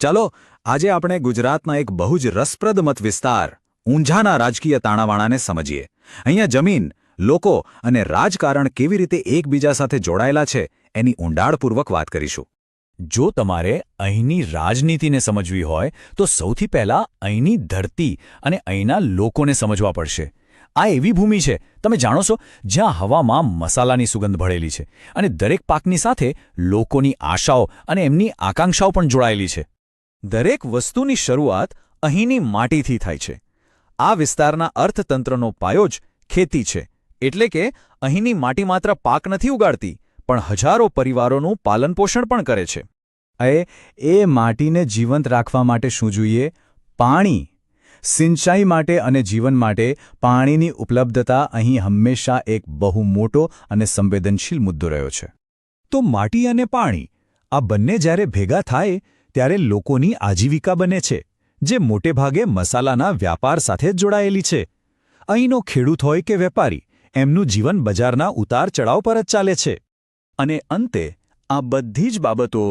ચાલો આજે આપણે ગુજરાતના એક બહુ જ રસપ્રદ મત વિસ્તાર ઊંઝાના રાજકીય તાણાવાણાને સમજીએ. અહીંયા જમીન, લોકો અને રાજકારણ કેવી રીતે એકબીજા સાથે જોડાયેલા છે એની ઊંડાણપૂર્વક વાત કરીશું. જો તમારે અહીંની રાજનીતિને સમજવી હોય તો સૌથી પહેલાં અહીંની ધરતી અને અહીંના લોકોને સમજવા પડશે. આ એવી ભૂમિ છે, તમે જાણો છો, જ્યાં હવામાં મસાલાની સુગંધ ભળેલી છે અને દરેક પાકની સાથે લોકોની આશાઓ અને એમની આકાંક્ષાઓ પણ જોડાયેલી છે. દરેક વસ્તુની શરૂઆત અહીંની માટીથી થાય છે. આ વિસ્તારના અર્થતંત્રનો પાયો જ ખેતી છે, એટલે કે અહીંની માટી માત્ર પાક નથી ઉગાડતી, પણ હજારો પરિવારોનું પાલનપોષણ પણ કરે છે. એ માટીને જીવંત રાખવા માટે શું જોઈએ? પાણી. સિંચાઈ માટે અને જીવન માટે પાણીની ઉપલબ્ધતા અહીં હંમેશા એક બહુ મોટો અને સંવેદનશીલ મુદ્દો રહ્યો છે. તો માટી અને પાણી, આ બંને જ્યારે ભેગા થાય ત્યારે લોકોની આજીવિકા બને છે, જે મોટેભાગે મસાલાના વ્યાપાર સાથે જ જોડાયેલી છે. અહીંનો ખેડૂત હોય કે વેપારી, એમનું જીવન બજારના ઉતાર ચઢાવ પર જ ચાલે છે. અને અંતે આ બધી જ બાબતો,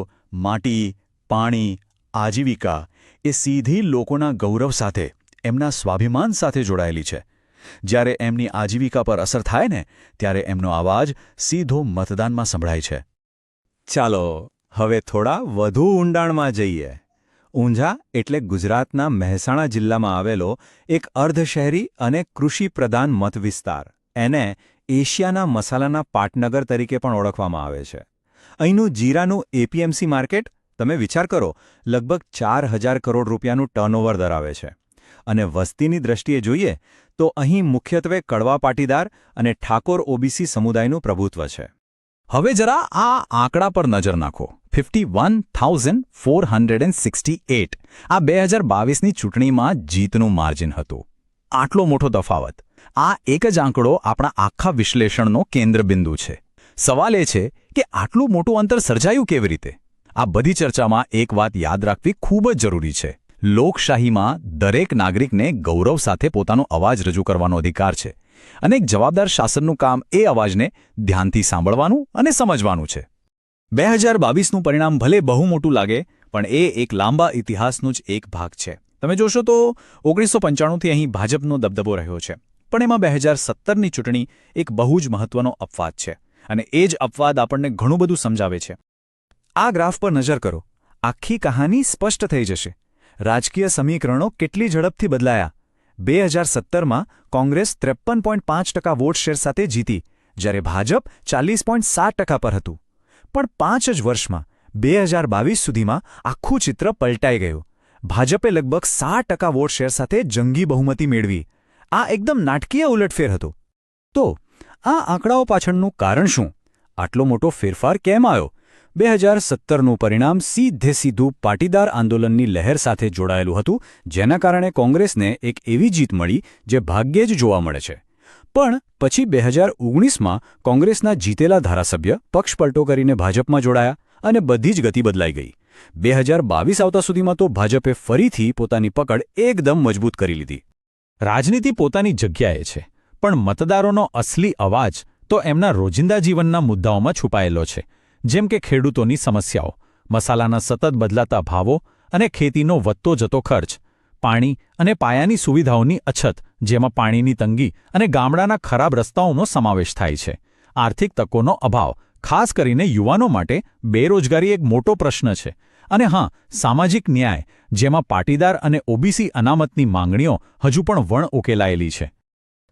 માટી, પાણી, આજીવિકા, એ સીધી લોકોના ગૌરવ સાથે, એમના સ્વાભિમાન સાથે જોડાયેલી છે. જ્યારે એમની આજીવિકા પર અસર થાય ને, ત્યારે એમનો અવાજ સીધો મતદાનમાં સંભળાય છે. ચાલો હવે થોડા વધુ ઊંડાણમાં જઈએ. ઊંઝા એટલે ગુજરાતના મહેસાણા જિલ્લામાં આવેલો એક અર્ધશહેરી અને કૃષિપ્રધાન મત વિસ્તાર. એને એશિયાના મસાલાના પાટનગર તરીકે પણ ઓળખવામાં આવે છે. અહીંનું જીરાનું એપીએમસી માર્કેટ, તમે વિચાર કરો, લગભગ 4,000 કરોડ રૂપિયાનું ટર્નઓવર ધરાવે છે. અને વસ્તીની દ્રષ્ટિએ જોઈએ તો અહીં મુખ્યત્વે કડવા પાટીદાર અને ઠાકોર ઓબીસી સમુદાયનું પ્રભુત્વ છે. હવે જરા આ આંકડા પર નજર નાખો. 51,468 આ 2022ની ચૂંટણીમાં જીતનું માર્જિન હતું. આટલો મોટો તફાવત. આ એક જ આંકડો આપણા આખા વિશ્લેષણનો કેન્દ્રબિંદુ છે. સવાલ એ છે કે આટલું મોટું અંતર સર્જાયું કેવી રીતે? આ બધી ચર્ચામાં એક વાત યાદ રાખવી ખૂબ જ જરૂરી છે. લોકશાહીમાં દરેક નાગરિકને ગૌરવ સાથે પોતાનો અવાજ રજૂ કરવાનો અધિકાર છે, અને એક જવાબદાર શાસનનું કામ એ અવાજને ધ્યાનથી સાંભળવાનું અને સમજવાનું છે. 2022નું પરિણામ ભલે બહુ મોટું લાગે, પણ એ એક લાંબા ઇતિહાસનું જ એક ભાગ છે. તમે જોશો તો 1995થી અહીં ભાજપનો દબદબો રહ્યો છે, પણ એમાં 2017ની ચૂંટણી એક બહુ જ મહત્વનો અપવાદ છે, અને એ જ અપવાદ આપણને ઘણું બધું સમજાવે છે. આ ગ્રાફ પર નજર કરો, આખી કહાની સ્પષ્ટ થઈ જશે. રાજકીય સમીકરણો કેટલી ઝડપથી બદલાયા. 2017માં કોંગ્રેસ 53.5% વોટ શેર સાથે જીતી, જ્યારે ભાજપ 40.7% પર હતું. પણ 5 જ વર્ષમાં 2022 સુધીમાં આખું ચિત્ર પલટાઈ ગયું. ભાજપે લગભગ 60% વોટ શેર સાથે જંગી બહુમતી મેળવી. આ એકદમ નાટકીય ઉલટફેર હતો. તો આ આંકડાઓ પાછળનું કારણ શું? આટલો મોટો ફેરફાર કેમ આવ્યો? 2017નું પરિણામ સીધું પાટીદાર આંદોલનની લહેર સાથે જોડાયેલું હતું, જેના કારણે કોંગ્રેસને એક એવી જીત મળી જે ભાગ્યે જ જોવા મળે છે. પણ પછી 2019માં કોંગ્રેસના જીતેલા ધારાસભ્ય પક્ષપલટો કરીને ભાજપમાં જોડાયા અને બધી જ ગતિ બદલાઈ ગઈ. 2022 આવતા સુધીમાં તો ભાજપે ફરીથી પોતાની પકડ એકદમ મજબૂત કરી લીધી. રાજનીતિ પોતાની જગ્યાએ છે, પણ મતદારોનો અસલી અવાજ તો એમના રોજિંદા જીવનના મુદ્દાઓમાં છુપાયેલો છે, જેમ કે ખેડૂતોની સમસ્યાઓ, મસાલાના સતત બદલાતા ભાવો અને ખેતીનો વધતો જતો ખર્ચ, પાણી અને પાયાની સુવિધાઓની અછત, જેમાં પાણીની તંગી અને ગામડાના ખરાબ રસ્તાઓનો સમાવેશ થાય છે, આર્થિક તકોનો અભાવ, ખાસ કરીને યુવાનો માટે બેરોજગારી એક મોટો પ્રશ્ન છે, અને હા, સામાજિક ન્યાય, જેમાં પાટીદાર અને ઓબીસી અનામતની માંગણીઓ હજુ પણ વણ ઉકેલાયેલી છે.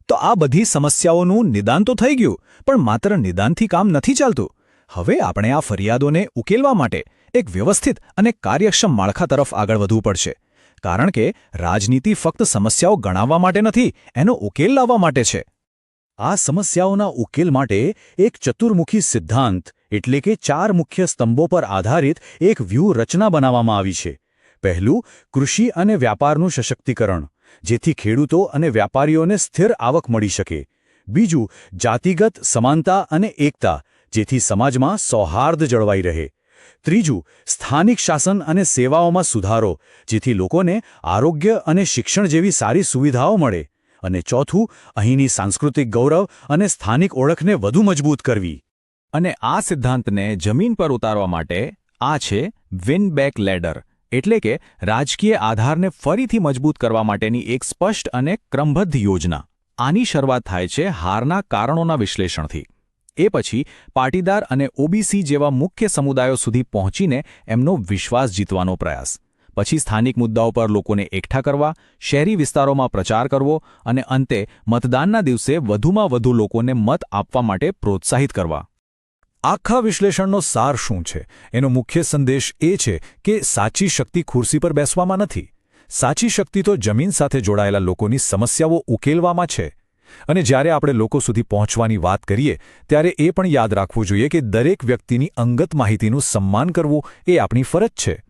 તો આ બધી સમસ્યાઓનું નિદાન તો થઈ ગયું, પણ માત્ર નિદાનથી કામ નથી ચાલતું. હવે આપણે આ ફરિયાદોને ઉકેલવા માટે એક વ્યવસ્થિત અને કાર્યક્ષમ માળખા તરફ આગળ વધવું પડશે. કારણ કે રાજનીતિ ફક્ત સમસ્યાઓ ગણાવવા માટે નથી, એનો ઉકેલ લાવવા માટે છે. આ સમસ્યાઓના ઉકેલ માટે એક ચતુર્મુખી સિદ્ધાંત, એટલે કે 4 મુખ્ય સ્તંભો પર આધારિત એક વ્યૂહરચના બનાવવામાં આવી છે. પહેલું, કૃષિ અને વ્યાપારનું સશક્તિકરણ, જેથી ખેડૂતો અને વ્યાપારીઓને સ્થિર આવક મળી શકે. બીજું, જાતિગત સમાનતા અને એકતા, જેથી સમાજમાં સૌહાર્દ જળવાઈ રહે. ત્રીજું, સ્થાનિક શાસન અને સેવાઓમાં સુધારો, જેથી લોકોને આરોગ્ય અને શિક્ષણ જેવી સારી સુવિધાઓ મળે. અને ચોથું, અહીંની સાંસ્કૃતિક ગૌરવ અને સ્થાનિક ઓળખને વધુ મજબૂત કરવી. અને આ સિદ્ધાંતને જમીન પર ઉતારવા માટે આ છે વિન બેક લેડર, એટલે કે રાજકીય આધારને ફરીથી મજબૂત કરવા માટેની એક સ્પષ્ટ અને ક્રમબદ્ધ યોજના. આની શરૂઆત થાય છે હારના કારણોના વિશ્લેષણથી. એ પછી પાટીદાર અને ઓબીસી જેવા મુખ્ય સમુદાયો સુધી પહોંચીને એમનો વિશ્વાસ જીતવાનો પ્રયાસ. પછી સ્થાનિક મુદ્દાઓ પર લોકોને એકઠા કરવા, શહેરી વિસ્તારોમાં પ્રચાર કરવો અને અંતે મતદાનના દિવસે વધુમાં વધુ લોકોને મત આપવા માટે પ્રોત્સાહિત કરવા. આખા વિશ્લેષણનો સાર શું છે? એનો મુખ્ય સંદેશ એ છે કે સાચી શક્તિ ખુરશી પર બેસવામાં નથી. સાચી શક્તિ તો જમીન સાથે જોડાયેલા લોકોની સમસ્યાઓ ઉકેલવામાં છે. અને જ્યારે આપણે લોકો સુધી પહોંચવાની વાત કરીએ ત્યારે એ પણ યાદ રાખવું જોઈએ કે દરેક વ્યક્તિની અંગત માહિતીનું સન્માન કરવું એ આપણી ફરજ છે.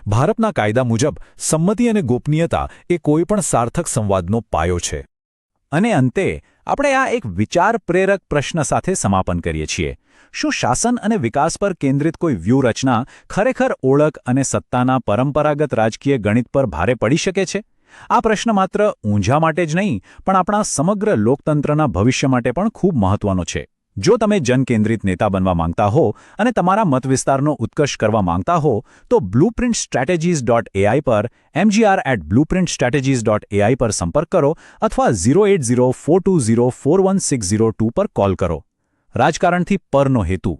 ભારતના કાયદા મુજબ સંમતિ અને ગોપનીયતા એ કોઈપણ સાર્થક સંવાદનો પાયો છે. અને અંતે આપણે આ એક વિચાર પ્રેરક પ્રશ્ન સાથે સમાપન કરીએ છીએ. શું શાસન અને વિકાસ પર કેન્દ્રિત કોઈ વ્યૂહરચના ખરેખર ઓળખ અને સત્તાના પરંપરાગત રાજકીય ગણિત પર ભારે પડી શકે છે? આ પ્રશ્ન માત્ર ઊંઝા માટે જ નહીં પણ આપણા સમગ્ર લોકતંત્રના ભવિષ્ય માટે પણ ખૂબ મહત્વનો છે. જો તમે જનકેન્દ્રિત નેતા બનવા માંગતા હો અને તમારા મતવિસ્તારનો ઉત્કર્ષ કરવા માંગતા હો તો blueprintstrategies.ai પર mgr@blueprintstrategies.ai પર સંપર્ક કરો અથવા 08042041602 પર કોલ કરો. રાજકારણથી પરનો હેતુ.